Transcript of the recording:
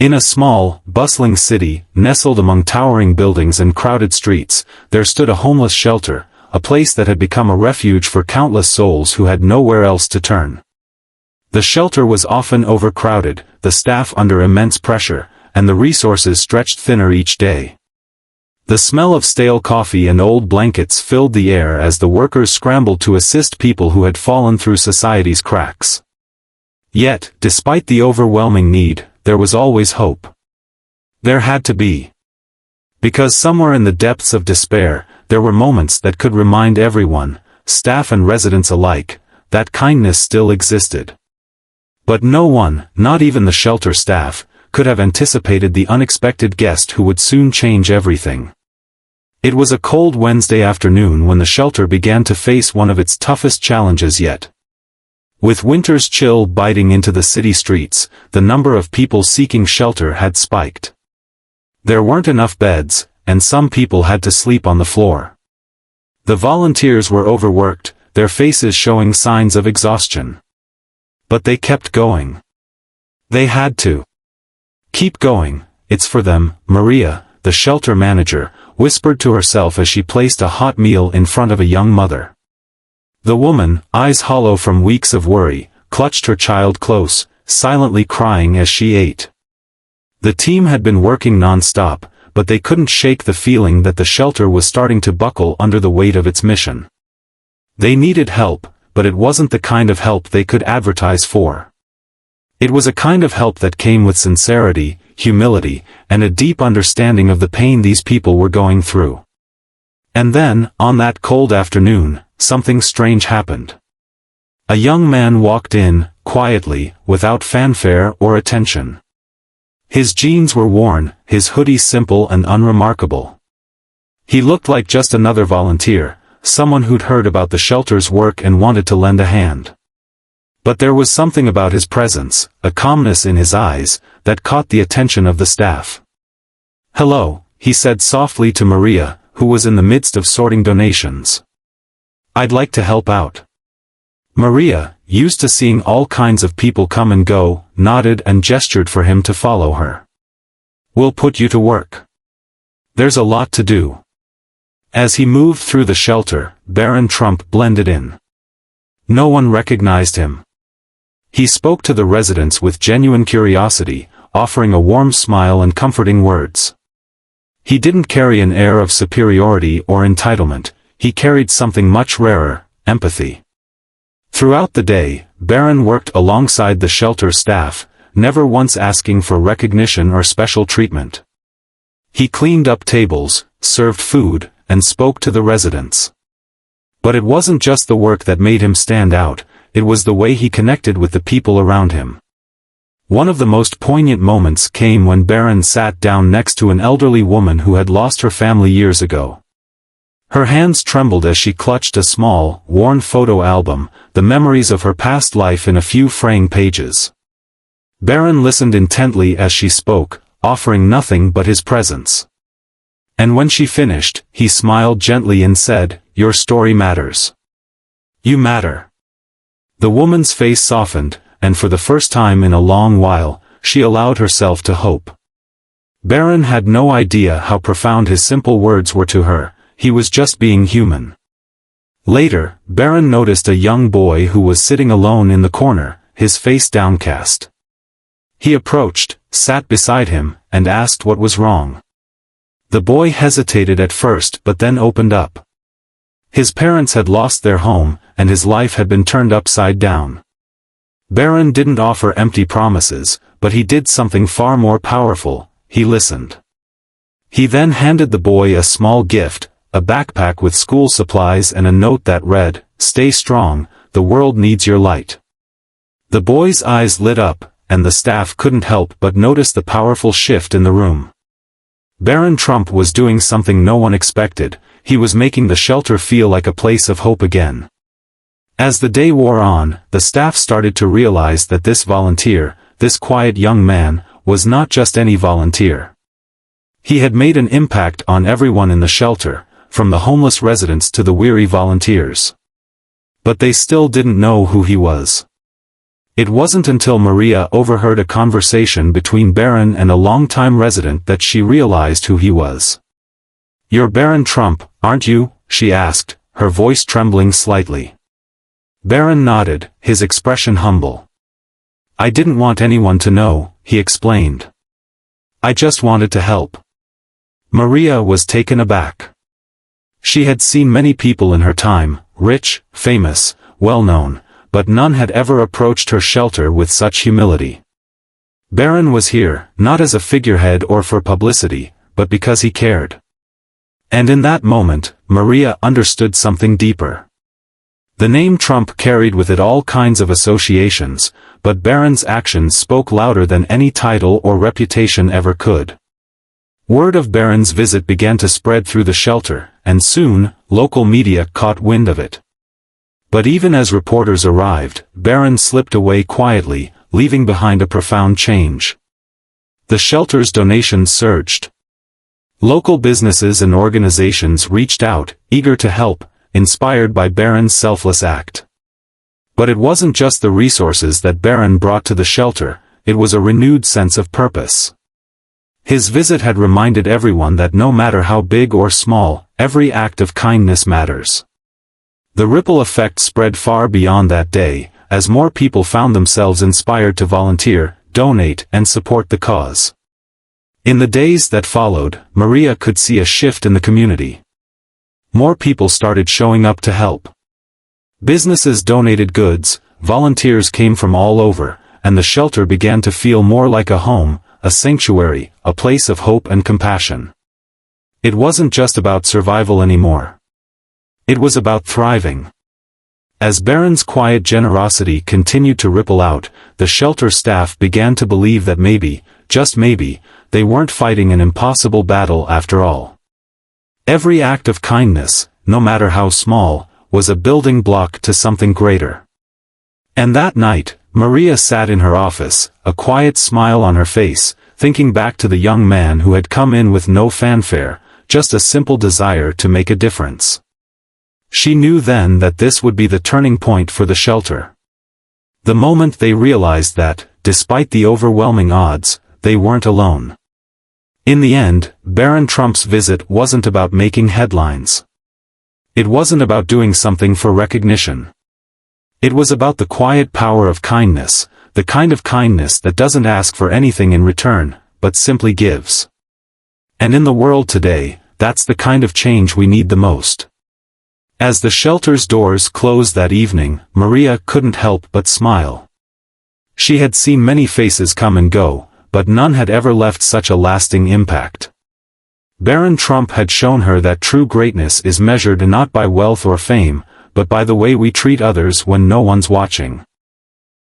In a small, bustling city, nestled among towering buildings and crowded streets, there stood a homeless shelter, a place that had become a refuge for countless souls who had nowhere else to turn. The shelter was often overcrowded, the staff under immense pressure, and the resources stretched thinner each day. The smell of stale coffee and old blankets filled the air as the workers scrambled to assist people who had fallen through society's cracks. Yet, despite the overwhelming need, there was always hope. There had to be. Because somewhere in the depths of despair, there were moments that could remind everyone, staff and residents alike, that kindness still existed. But no one, not even the shelter staff, could have anticipated the unexpected guest who would soon change everything. It was a cold Wednesday afternoon when the shelter began to face one of its toughest challenges yet. With winter's chill biting into the city streets, the number of people seeking shelter had spiked. There weren't enough beds, and some people had to sleep on the floor. The volunteers were overworked, their faces showing signs of exhaustion. But they kept going. They had to. Keep going, it's for them, Maria, the shelter manager, whispered to herself as she placed a hot meal in front of a young mother. The woman, eyes hollow from weeks of worry, clutched her child close, silently crying as she ate. The team had been working non-stop, but they couldn't shake the feeling that the shelter was starting to buckle under the weight of its mission. They needed help, but it wasn't the kind of help they could advertise for. It was a kind of help that came with sincerity, humility, and a deep understanding of the pain these people were going through. And then, on that cold afternoon, something strange happened. A young man walked in, quietly, without fanfare or attention. His jeans were worn, his hoodie simple and unremarkable. He looked like just another volunteer, someone who'd heard about the shelter's work and wanted to lend a hand. But there was something about his presence, a calmness in his eyes, that caught the attention of the staff. "Hello," he said softly to Maria, who was in the midst of sorting donations. "I'd like to help out." Maria, used to seeing all kinds of people come and go, nodded and gestured for him to follow her. "We'll put you to work. There's a lot to do." As he moved through the shelter, Barron Trump blended in. No one recognized him. He spoke to the residents with genuine curiosity, offering a warm smile and comforting words. He didn't carry an air of superiority or entitlement, he carried something much rarer, empathy. Throughout the day, Barron worked alongside the shelter staff, never once asking for recognition or special treatment. He cleaned up tables, served food, and spoke to the residents. But it wasn't just the work that made him stand out, it was the way he connected with the people around him. One of the most poignant moments came when Barron sat down next to an elderly woman who had lost her family years ago. Her hands trembled as she clutched a small, worn photo album, the memories of her past life in a few fraying pages. Barron listened intently as she spoke, offering nothing but his presence. And when she finished, he smiled gently and said, "Your story matters. You matter." The woman's face softened, and for the first time in a long while, she allowed herself to hope. Barron had no idea how profound his simple words were to her, he was just being human. Later, Barron noticed a young boy who was sitting alone in the corner, his face downcast. He approached, sat beside him, and asked what was wrong. The boy hesitated at first but then opened up. His parents had lost their home, and his life had been turned upside down. Barron didn't offer empty promises, but he did something far more powerful, he listened. He then handed the boy a small gift, a backpack with school supplies and a note that read, "Stay strong, the world needs your light." The boy's eyes lit up, and the staff couldn't help but notice the powerful shift in the room. Barron Trump was doing something no one expected, he was making the shelter feel like a place of hope again. As the day wore on, the staff started to realize that this volunteer, this quiet young man, was not just any volunteer. He had made an impact on everyone in the shelter, from the homeless residents to the weary volunteers. But they still didn't know who he was. It wasn't until Maria overheard a conversation between Barron and a longtime resident that she realized who he was. "You're Barron Trump, aren't you?" she asked, her voice trembling slightly. Barron nodded, his expression humble. "I didn't want anyone to know," he explained. "I just wanted to help." Maria was taken aback. She had seen many people in her time, rich, famous, well-known, but none had ever approached her shelter with such humility. Barron was here, not as a figurehead or for publicity, but because he cared. And in that moment, Maria understood something deeper. The name Trump carried with it all kinds of associations, but Barron's actions spoke louder than any title or reputation ever could. Word of Barron's visit began to spread through the shelter, and soon, local media caught wind of it. But even as reporters arrived, Barron slipped away quietly, leaving behind a profound change. The shelter's donations surged. Local businesses and organizations reached out, eager to help, inspired by Barron's selfless act. But it wasn't just the resources that Barron brought to the shelter, it was a renewed sense of purpose. His visit had reminded everyone that no matter how big or small, every act of kindness matters. The ripple effect spread far beyond that day, as more people found themselves inspired to volunteer, donate, and support the cause. In the days that followed, Maria could see a shift in the community. More people started showing up to help. Businesses donated goods, volunteers came from all over, and the shelter began to feel more like a home, a sanctuary, a place of hope and compassion. It wasn't just about survival anymore. It was about thriving. As Barron's quiet generosity continued to ripple out, the shelter staff began to believe that maybe, just maybe, they weren't fighting an impossible battle after all. Every act of kindness, no matter how small, was a building block to something greater. And that night, Maria sat in her office, a quiet smile on her face, thinking back to the young man who had come in with no fanfare, just a simple desire to make a difference. She knew then that this would be the turning point for the shelter. The moment they realized that, despite the overwhelming odds, they weren't alone. In the end, Barron Trump's visit wasn't about making headlines. It wasn't about doing something for recognition. It was about the quiet power of kindness, the kind of kindness that doesn't ask for anything in return, but simply gives. And in the world today, that's the kind of change we need the most. As the shelter's doors closed that evening, Maria couldn't help but smile. She had seen many faces come and go, but none had ever left such a lasting impact. Barron Trump had shown her that true greatness is measured not by wealth or fame, but by the way we treat others when no one's watching.